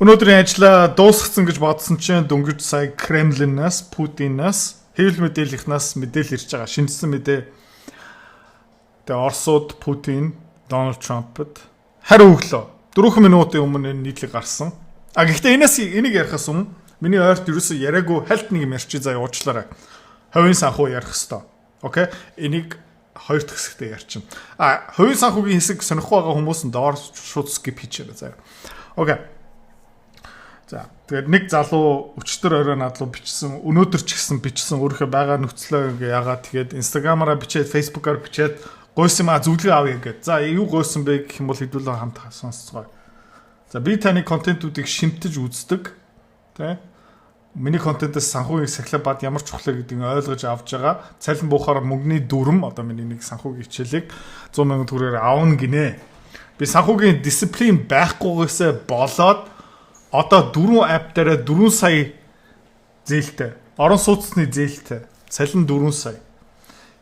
Өнөөдрийн ажлаа дуусгацсан гэж бодсон чинь дөнгөж сая Кремлинаас, Путинаас, хэвлэл мэдээллийнхнаас мэдээлэл ирж байгаа. Шинжсэн мэдээ. Тэгээ Оросууд Путин, Дональд Трампд хариу өглөө. 4 минутын өмнө энэ нийтлэг гарсан. Гэхдээ энийг ярихаас өмнө миний ойрт ерөөсөө яриаггүй хальт нэг юм ярьчих заяа уучлаарай. Хувийн санхүү ярих хэвээр. Окей? Энийг хоёр дахь хэсэгтээ ярьчин. Хувийн санхүүгийн хэсэг сонихгүй байгаа хүмүүс нь доор шууд skip хийчихээрэй заяа. Окей. За тэгээд нэг залуу өчтөр орой над руу бичсэн, өнөөдөр ч гэсэн бичсэн өөрийнхөө байгаа нөхцлөө яагаад тэгээд Instagram-аараа бичээд, Facebook-аар бичээд гойсон зөвлөгөө авъя гэдэг. За юу гойсон бэ гэх юм бол хэдүүлэн хамт сонсцгоо. За би таны контентуудыг шимтэж үздэг. Тэ? Миний контентээс санхүүгийн сахилга бад ямар чухал гэдгийг ойлгож авч байгаа. Цалин буухаар мөнгөний дүрм одоо миний нэг санхүүгийн хичээлийг 100,000 төгрөгөөр аавна гинэ. Би санхүүгийн дисциплин байхгүйгээсээ болоод одоо 4 app дээр 4 сая зээлтэй. Орон сууцны зээлтэй. Цалин 4 сая.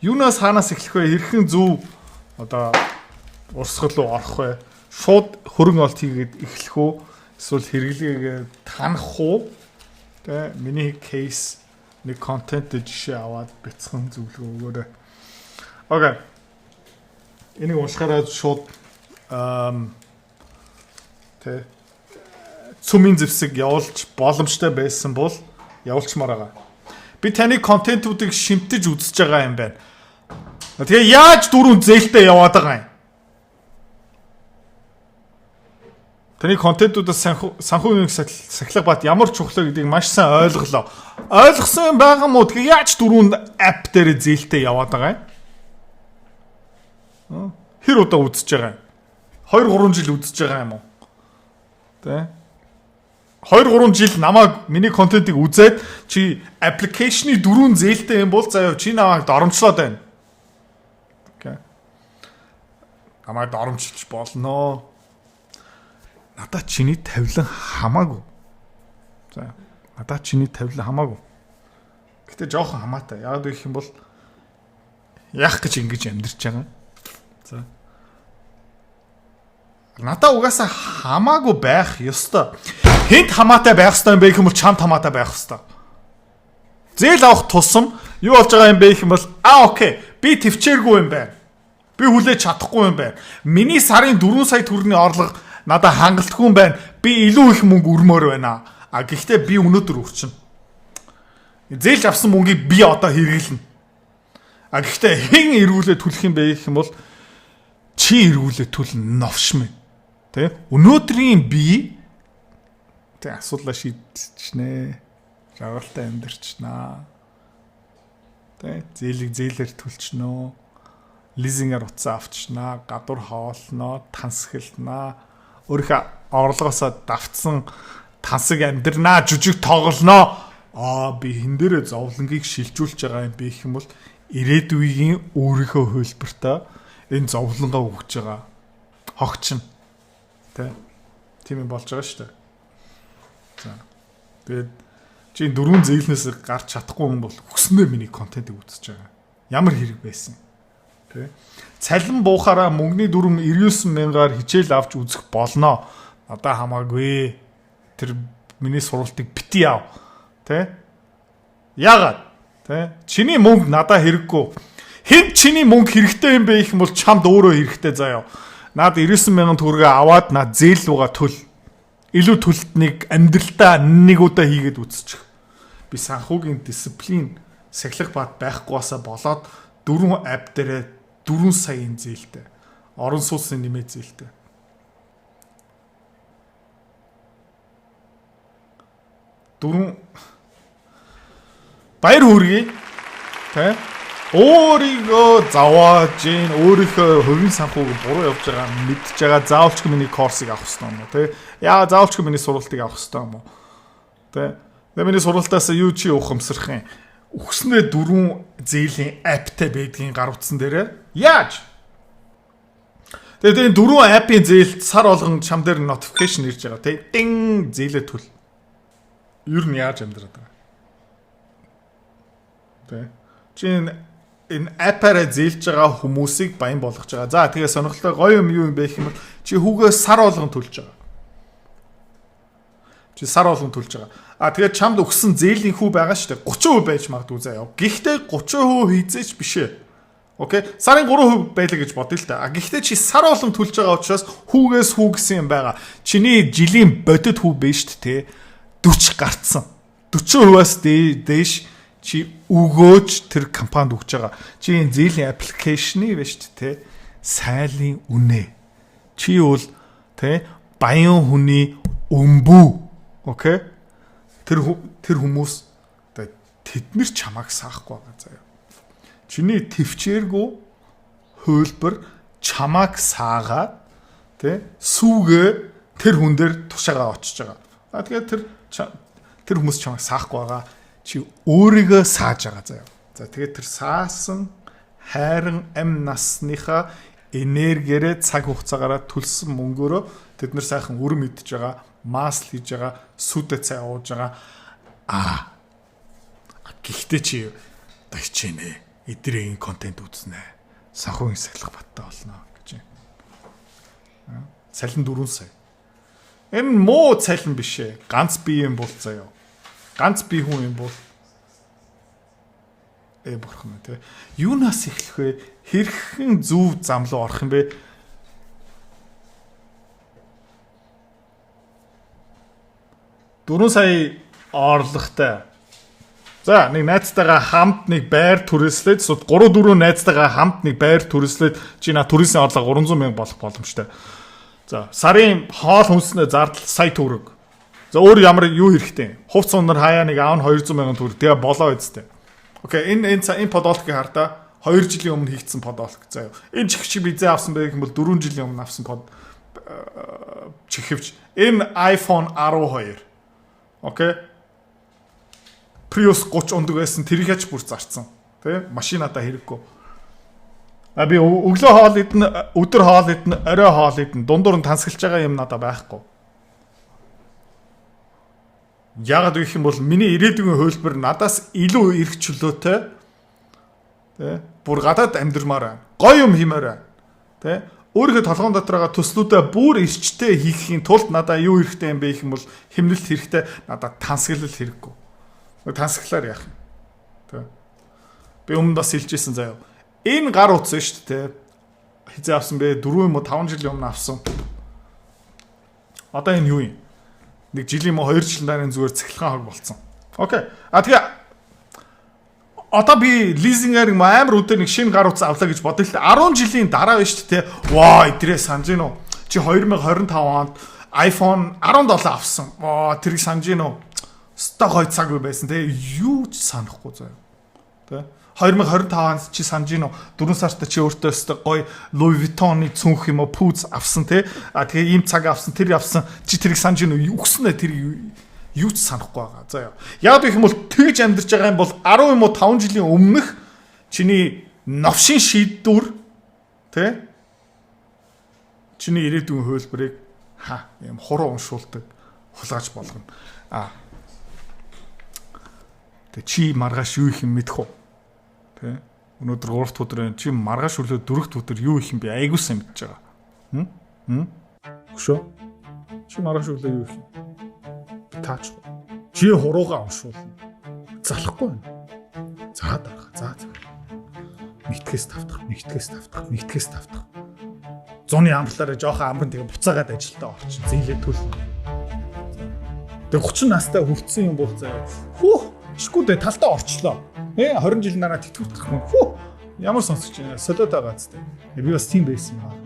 Юунаас хаанаас эхлэх вэ? Хэрхэн зөв одоо урсгал руу орох вэ? Шууд хөрөнгө олт хийгээд эхлэх үү? Эсвэл хэрэглэгээ танах уу? Тэ миний кейс нэг контент жишээ аваад бяцхан зөвлөгөө өгөөрэй. Окей. Энийг уншихаараа шууд тэ цүмийн зэвсэг явуулж боломжтой байсан бол явуулчмаар байгаа. Би таны контентуудыг шимтэж үзэж байгаа юм байна. Тэгээ яаж 4 зээлтэй яваад байгаа юм? Таны контентуудаас санхүүгийн сахилга бат ямар чухал гэдгийг маш сайн ойлголоо. Ойлгосон юм байгаа мó? Тэгээ яаж 4 app дээр зээлтэй яваад байгаа юм? Хэр удаа үзэж байгаа юм? 2-3 жил үзэж байгаа юм уу? Тэ? 2-3 жил намайг миний контентыг үзээд чи аппликейшны 4 зээлтэй юм бол заяа чи намайг доромжлоод байна. Окей. Намайг доромжилж болно. Надад чиний тавилан хамаагүй. За. Надад чиний тавилан хамаагүй. Гэтэ жоохон хамаатай. Яг гэх юм бол яах гэж ингэж амьдарч байгаа. За. Надад угаасаа хамаагүй байх ёстой. Хинт хамаатай байх ёстой юм бэ гэх юм бол чамд хамаатай байх ёстой. Зээл авах тусам юу болж байгаа юм бэ гэх юм бол окей. Би төвчээргүй юм байна. Би хүлээж чадахгүй юм байна. Миний сарын 4 сая төгрөгийн орлого надад хангалтгүй юм байна. Би илүү их мөнгө өрмөр байна. Гэхдээ би өнөөдөр өрчнө. Зээлж авсан мөнгийг би одоо хэрэглэнэ. Гэхдээ хэн эргүүлээ төлөх юм бэ гэх юм бол чи эргүүлээ төлнө новш минь. Тэ? Өнөөдрийн би тэ асуудлаа шийдчихнэ. Жаргалтай амьдарчнаа. Тэ? Зээлийг зээлээр төлчнөө. Лизингээр утсаа авчнаа. Гадуур хоолноо. Тансхилнаа. Өөрийнхөө орлогоосоо давтсан тансаг амьдрнаа. Жүжиг тоглоноо. Би хэн дээрээ зовлонгийг шилжүүлж байгаа юм бэ гэх юм бол ирээдүйн өөрийнхөө хөлбөртөө энэ зовлонгоо өгч байгаа. Хогчин. Тэ? Тийм юм болж байгаа шүү дээ. За. Тэгээд чи 4 зээлнээс гарч чадахгүй юм бол өгснөө миний контентыг үзэж байгаа. Ямар хэрэг байсан. Тэ? Цалин буухаараа мөнгөний дүрм 99,000-аар хичээл авч үзэх болно. Надаа хамаагүй. Тэр миний сургалтыг бити яав. Тэ? Яагаад? Тэ? Чиний мөнгө надаа хэрэггүй. Хэн чиний мөнгө хэрэгтэй юм бэ гэх юм бол чамд өөрөө хэрэгтэй заяа. Наад 99,000 төгрөгөө аваад наад зээл руугаа төл. Илүү төлөлтнийг амьдралтаа нэг удаа хийгээд үзчих. Би санхүүгийн дисциплин сахилга бат байхгүйсаа болоод 4 app дээр 4 саяын зээлтэй. Орон сууцны нэмээд зээлтэй. Баяр хүргэе. Тэ? Өөрийгөө завааж ийн өөрийнхөө хувийн санхүүг буруу явж байгаа мэдж байгаа заавалч миний курсыг авах хэрэгтэй юм уу те яа заавалч миний сургалтыг авах хэрэгтэй юм уу те миний сургалтаас юу чи ухамсарх юм өгснөө 4 зээлийн аптай байдгийн гар утсан дээрээ яаж тэгээд энэ 4 апын зээл сар болгон чам дээр notification ирж байгаа те дин зээлээ төл ер нь яаж амьдраад байгаа те чи энэ аппараа зээлж байгаа хүмүүсийг баян болгож байгаа. За тэгээ сонирхолтой гоё юм юу юм бэ гэх юм бол чи хүүгээ сар болгон төлж байгаа. Чи сар болгон төлж байгаа. Тэгээд чамд өгсөн зээлийн хүү байгаа шүү дээ. 30% байж магадгүй заяа. Гэхдээ 30% хийзээч биш ээ. Окей? Сарын 3% байлаа гэж бодъё л да. Гэхдээ чи сар болгон төлж байгаа учраас хүүгээс хүү гэсэн юм байгаа. Чиний жилийн бодит хүү биш шүү дээ. 40 гарцсан. 40%-аас дээш чи өгөөж тэр компанид өгч байгаа. Чи энэ зээлийн аппликейшны биш тэ сайлын үнэ. Чи бол тэ баян хүний өмбүү. Окей? Тэр хүмүүс тэднэр чамайг саахгүй байгаа заяа. Чиний төвчээргүй хөлбөр чамайг саагаад тэ сүүгээ тэр хүн дээр тушаага очиж байгаа. Тэгээд тэр хүмүүс чамайг саахгүй байгаа. Чи өөрийгөө сааж байгаа заяа. За тэгээд тэр саасан хайран ам насныхаа энергиэрээ цаг хугацаагаараа төлсөн мөнгөөрөө тэд нар сайхан үр мэдж байгаа, масл хийж байгаа, сүдэ цай ууж байгаа. Гэхдээ чи дайчэнэ. Эдрийн контент үзнэ. Санхүүгийн сахилах баттай болно гэж. Цалин 4 сая. Энэ муу цалин биш ээ. Ганц бие юм бол заяа. Ганц бие хүн юм бол бурхан тий. Юунаас эхлэх вэ? Хэрхэн зөв зам руу орох юм бэ? Дөрвөн сая орлоготой. За нэг найзтайгаа хамт нэг байр түрээслээд 3-4 найзтайгаа хамт нэг байр түрээслээд чи на түрээсийн орлого 300 мянга болох боломжтой. За сарын хоол хүнснээ зардал сая төгрөг. За өөр ямар юу хэрэгтэй? Хувц унаар хаяа нэг аав нь 200 мянган төгрөг. Тэгээ болоо үсттэй. Окей, энэ подолкийг хардаа 2 жилийн өмнө хийгдсэн подолк заяа. Энэ чихвч бизээ авсан байх юм бол 4 жилийн өмнө авсан чихвч. Энэ iPhone 12. Окей. Prius 30 ундаг байсан тэрийг хач бүр зарцсан. Тэ? Машинадаа хэрэггүй. Би өглөө хоол идэн, өдөр хоол идэн, орой хоол идэн, дундуур нь тансаглаж байгаа юм надад байхгүй. Яагаад гэх юм бол миний ирээдүйн хөлбөр надаас илүү эрх чөлөөтэй. Тэ? Бүр гадаад амьдрмаар байна. Гоё юм хиймээр байна. Тэ? Өөрийнхөө толгоон дотор байгаа төслүүдээ бүр эрчтэй хийхийн тулд надад юу хэрэгтэй юм бэ гэх юм бол хэмнэлт хэрэгтэй, надад тансаглал хэрэггүй. Тансаглаар яах юм. Тэ? Би өмнө бас хэлжсэн заяа. Энэ гар утсан шүү дээ. Хизээ авсан бэ? 4 юм уу 5 жилийн өмнө авсан. Одоо энэ юу юм? Нэг жилийн мө 2 жилийн дараа зүгээр цахилгаан хог болцсон. Окей. Тэгээ одоо би лизингээр амар өдөр нэг шинэ гар утас авлаа гэж бодъё л 10 жилийн дараа байна шүү дээ. Ваа, идрээ санаж гин үү? Чи 2025 онд iPhone 17 авсан. Тэрийг санаж гин үү? Ста гой цаг байсан те. Юу ч санахгүй заяа. Тэ? 2025 онд чи санаж гин үү? 4 сард чи өөртөө өстө гой Louis Vuitton-ы цүнх юм уу пүүз авсан те. Тэгээ ийм цаг авсан, тэр авсан. Чи тэрийг санаж гин үү? Үгснэ тэр юу ч санахгүй байгаа. За яа. Яг гэх юм бол тэгж амьдарч байгаа юм бол 10 юм уу 5 жилийн өмнөх чиний новшин шийдвэр тэ чиний ирээдүйн хөлбөрийг юм хуруу уншуулдаг хулгайч болгоно. Тэ чи маргааш юу их юм мэдэх үү? Тэ өнөөдөр 3 дахь өдөр байна. Чи маргааш өглөө 4 дахь өдөр юу их юм бэ? Айгуусаа мэдж байгаа. Хөшөө. Чи маргааш өглөө юу их юм? Таач. Чи хуруугаа уншуулна. Залахгүй байна. За дарах. За. Нэгтгэс тавтах. Зуны амтлаараа жоохон амрын тэгээ буцаагаад ажилдаа орчин. Зээлээ төлнө. Тэгээ 30 настай хөвцсөн юм бол заяа. Шгүү дээ талтаа орчлоо. 20 жилийн дараа тэтгэвдэх юм. Ямар сонсож байна? Солиод байгаа зү. Би бас тийм байсан юм аа.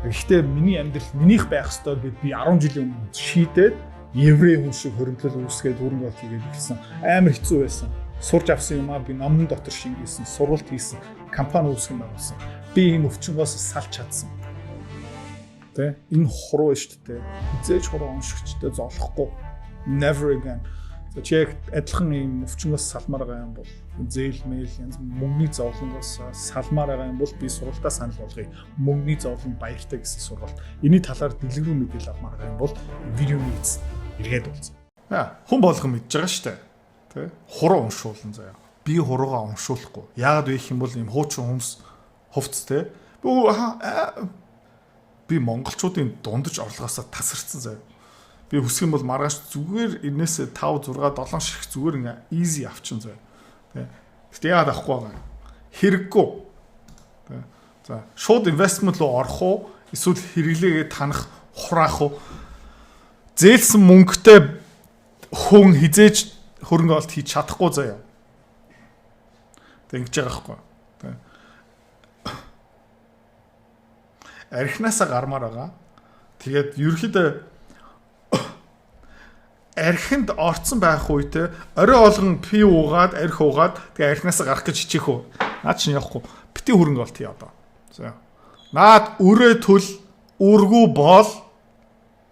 Гэхдээ миний амьдрал минийх байх ёстой гэд би 10 жилийн өмнө шийдээд еврей хүн шиг хөрөнгөлөл үүсгээд хөрөнгө оруулалт хийгээд ирсэн. Амар хэцүү байсан. Сурж авсан юм аа би номон дотор шингээсэн, сургалт хийсэн, компани үүсгэн байгуулсан. Би энэ өвчнгөөс салж чадсан. Тэ? Энэ хуруу шүү дээ. Хизээж хуруу уншигчтай золохгүй. Never again. Чи адилхан юм өвчнгөөс салмаар байгаа юм бол зээл мэйл янз мөнгөний зовлонгоос салмаар байгаа юм бол би сургалтаа санал болгоё. Мөнгөний зовлон баяртай гэсэн сургалт. Энийний талаар дэлгэрүү мэдээлэл авмаар байгаа юм бол видеоны эзэн эргээд болсон. Хүн болгон мэдж байгаа шүү дээ. Тэ? Хуруу уншуулна заяа. Би хуруугаа уншуулахгүй. Яагаад вэ гэх юм бол юм хуучин хүмүүс хувцс тэ. Би монголчуудын дундаж орлогоосоо тасарсан заяа. Би хүсэх юм бол маргааш зүгээр энээсээ 5 6 7 ширх зүгээр ингээ easy авчин зөө. Тэ. Гэтэ яагаад авахгүй байгаа. Хэрэггүй. Тэ. За шууд investment руу орох уу? Эсвэл хэрэглээгээ танах хураах уу? Зээлсэн мөнгөтэй хүн хизээж хөрөнгө олт хийж чадахгүй заяа. Тэг ингэж байгаа байхгүй. Тэ. Архинасаа гармаар байгаа. Тэгээд ерөөхдөө архинд орцсон байх үедээ орой олгон пи уугаад арх уугаад тэгээ архинасаа гарах гэж хичээх үү. Наад чинь явахгүй. Бити хөрөнгө олт хий одоо. За. Наад өрөө төл үргүү боол.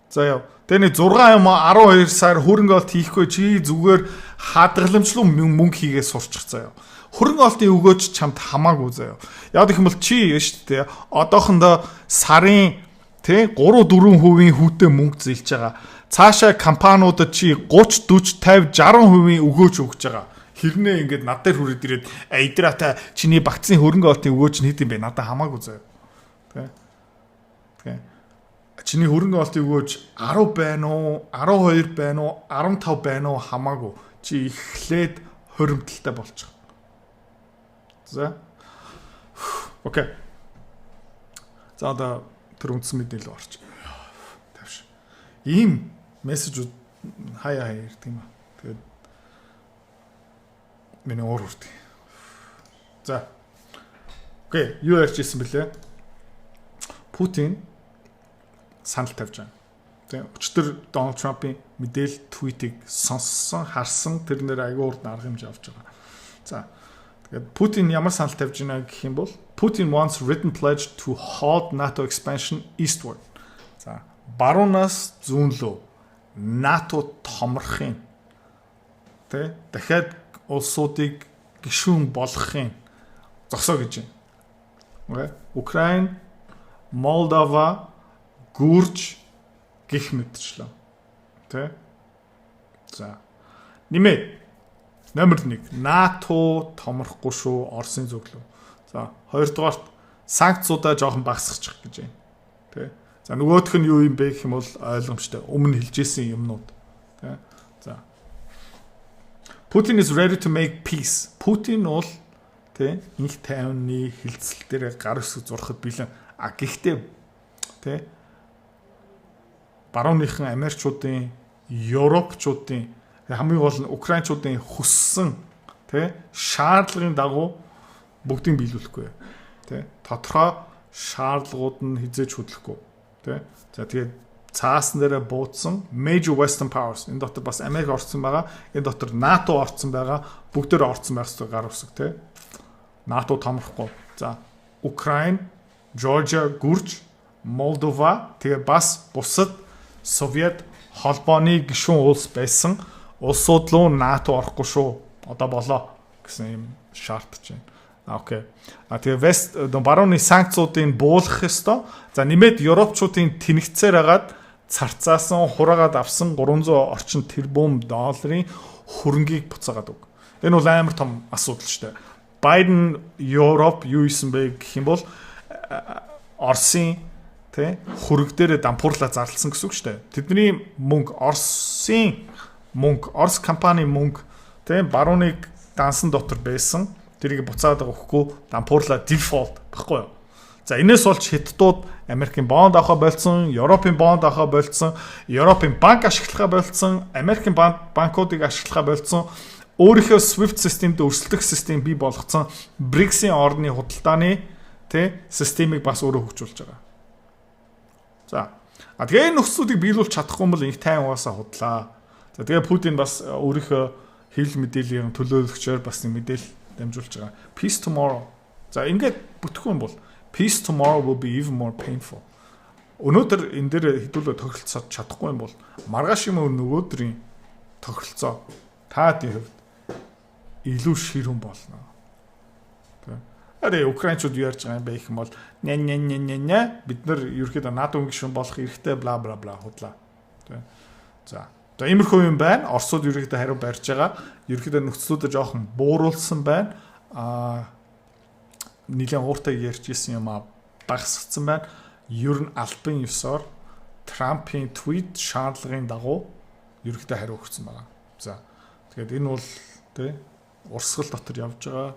За яв. Тэний 6 юм 12 сар хөрөнгө олт хийхгүй чи зүгээр хадгаламжлуу мөнгө хийгээ сурчих заяа. Хөрөнгө олтын өгөөч чамд хамаагүй заяа. Яг гэх юм бол чи шүү дээ. Одоохондоо сарын тэ 3-4% хүүтэй мөнгө зээлж байгаа. Цаашаа компаниудад чи 30, 40, 50, 60% өгөөж өгч байгаа. Хэрнээ ингээд над дээр хүрээд ирээд эдрата чиний багцын хөрөнгө олтын өгөөч нь хэд юм бэ? Надад хамаагүй заяа. Тэ. Тэ. Чиний хөрөнгө олтын өгөөж 10 байна уу, 12 байна уу, 15 байна уу хамаагүй. Чи эхлээд хоримтлалтай болчих. За. Окей. За одоо тэр үндсэн мэдээлэл орчих. Тавш. Ийм мессежүүд хаяа ирдэг юм аа. Тэгээд миний уур хүрдэг. За. Окей, юу ярьжсэн бэлээ? Путин санал тавьж байгаа. Тэгээ өчтөр Дональд Трампын мэдээлэл твитийг сонссон, харсан тэрнэр аягүй урд арга хэмжээ авч байгаа. За. Тэгээд Путин ямар санал тавьж байна гэх юм бол Putin wants written pledge to halt NATO expansion eastward. За, баруунаас зүүн рүү НАТО томрохын тэ дахиад улсуудыг гишүүн болгохын зогсоо гэж байна. Украин, Молдова, Гүрж гих мэтчлээ. Тэ. За. Нэмээд номер 1 НАТО томрохгүй шүү, Оросын зөвлөө. За, хоёрдугаарт санкцуудаа жоохон багасгачих гэж байна. Тэ. За, нөгөөх нь юу юм бэ гэх юм бол ойлгомжтой. Өмнө хэлжсэн юмнууд. Тэ. За. Putin is ready to make peace. Putin бол тэ инх тайвны хилцэл дээр гар үсэг зурхад бэлэн. А гэхдээ тэ барууныхан Америкчуудын, Европчуудын хамгийн гол нь Украинчуудын хүссэн тэ шаардлагын дагуу бүгдийг биелүүлэхгүй тэ тодорхой шаардлагууд нь хизээж хөдлөхгүй тэ за тэгээд цаасан дээрээ буудсан major western powers энэ дотор бас Америк орсон байгаа энэ дотор НАТО орсон байгаа бүгдээр орсон байх ёстой гар үсэг тэ НАТО томрохгүй за Украин, Georgia, Гүрж, Молдова тэгээ бас бусад Совет холбооны гишүүн улс байсан улсууд руу НАТО орохгүй шүү. Одоо болоо гэсэн юм шаардж байна. Окей. А тэгээ вест барууны санкцуудыг буулгах ёстой. За нэмээд Европчуудын тэнэгцээр хагаад царцаасан хураагаад авсан 300 орчим тэрбум долларын хөрөнгийг буцаагаад өг. Энэ бол амар том асуудал шүү дээ. Байден Европ юу исэн бэ гэх юм бол Оросын тэ хөрөг дээр дампуурлаа зарласан гэсэн үг шүү дээ. Тэдний мөнгө Оросын мөнгө, Орос компани мөнгө тэ барууныг дансан дотор байсан. Тэрийг буцаад өгөхгүй дампуурлаа дефолт баггүй юу. За энэс болж хятадууд Америкийн бонд авахаа болцсон, Европын бонд авахаа болцсон, Европын банк ашиглахаа болцсон, Америкийн банкуудыг ашиглахаа болцсон, өөрийнхөө SWIFT системд өрсөлдөх систем бий болгоцсон, BRICS-ийн орны худалдааны тэ системийг бас өөрөө хөгжүүлж байгаа. За. А тэгээ энэ нөхцөлийг биелүүлж чадахгүй бол их тайван угаасаа худлаа. За тэгээ Путин бас өөрийнхөө хил мэдээллийн төлөөлөгчөөр бас нэг мэдээлэл дамжуулж байгаа. Peace tomorrow. За ингээд бүтгэхгүй юм бол peace tomorrow will be even more painful. Өнөөдөр энэ дээр хэдүүлээ тохиролцоод чадахгүй юм бол маргааш юм нөгөөдрийн тохиролцоо таадын хувьд илүү ширүүн болно. Тэгээ Украинчууд юу ярьж байгаа юм бэ гэх юм бол бид нар ерөөхдөө НАТО гишүүн болох эрхтэй бла бла бла худлаа. За. За иймэрхүү юм байна. Оросууд ерөөхдөө хариу барьж байгаа. Ерөөхдөө нөхцлүүдээ жоохон бууруулсан байна. Нилээн ууртай ярьж исэн юм багасгацсан байна. Ер нь албан ёсоор Трампын твит шаардлагын дагуу ерөнхийдөө хариу өгсөн байна. За. Тэгээд энэ бол тий урсгал дотор явж байгаа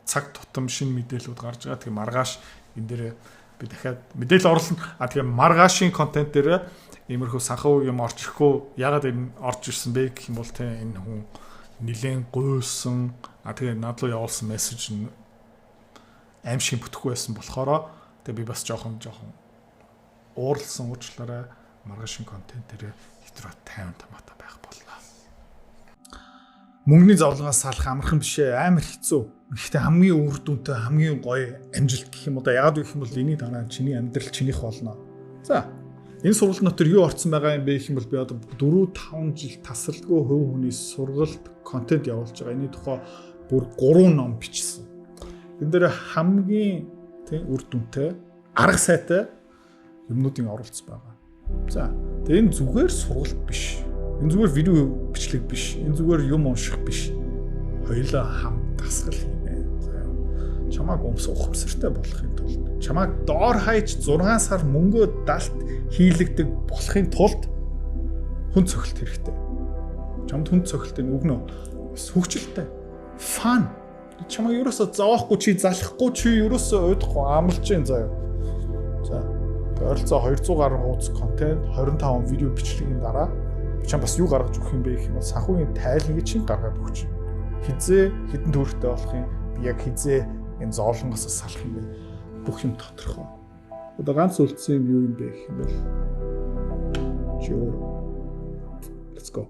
цаг тутам шинэ мэдээлэлүүд гарч байгаа. Тэгээ маргааш энэ дээр би дахиад мэдээлэл оруулна. Тэгээ маргаашийн контент дээр иймэрхүү санхүү юм орж ирэхгүй ягаад энэ орж ирсэн бэ гэх юм бол тий энэ хүн нилээн гуйсан тэгээ над руу явуулсан мессеж нь аим шиг бүтэхгүй байсан болохоор тэгээ би бас жоохон уурлсан уучлаарай маргаашийн контент дээр хэтрүү 50 томатоо байх боллоо. Мөнгөний зовлонгоос салах амархан биш ээ, амар хэцүү. Гэхдээ хамгийн үр дүнтэй хамгийн гоё амжилт гэх юм уу да ягаад гэх юм бол энийг дараа чиний амьдрал чинийх болно. За энэ сургалт дотор юу орцсон байгаа юм бэ гэх юм бол би одоо 4-5 жил тасралтгүй хувь хүний сургалт контент явуулж байгаа. Эний тухай бүр 3 ном бичсэн. Энэ дээр хамгийн тийм үр дүнтэй арга сайтай юмнуудын оролцсон байгаа. За тэгээ энэ зүгээр сургалт биш. Энэ зүгээр видео бичлэг биш. Энэ зүгээр юм унших биш. Хоёулаа хамт дасгал хийнэ. Чамааг ухамсартай болохын тулд, чамааг доор хаяж 6 сар мөнгөө далт хийлэгдэг болохын тулд хүн цохилт хэрэгтэй. Чамд хүн цохилтын үгнө хөвгчлөлтэй. Фан. Чамаа ерөөсө зовоохгүй чи залахгүй чи ерөөсө уйдахгүй амлж जैन заяа. За. Ойролцоо 200 гаруй хуудас контент, 25 видео бичлэгийн дараа чам бас юу гаргаж өгөх юм бэ гэх юм бол санхүүгийн тайлныг чинь гаргаад өгч. Хизээ хідэн төвөртэй болох юм. Би яг хизээ энэ зовлонгоос салах юм бэ. Бүх юм тодорхой. Одоо ганц үлдсэн юм юу юм бэ гэх юм бол чи өөр. Let's go.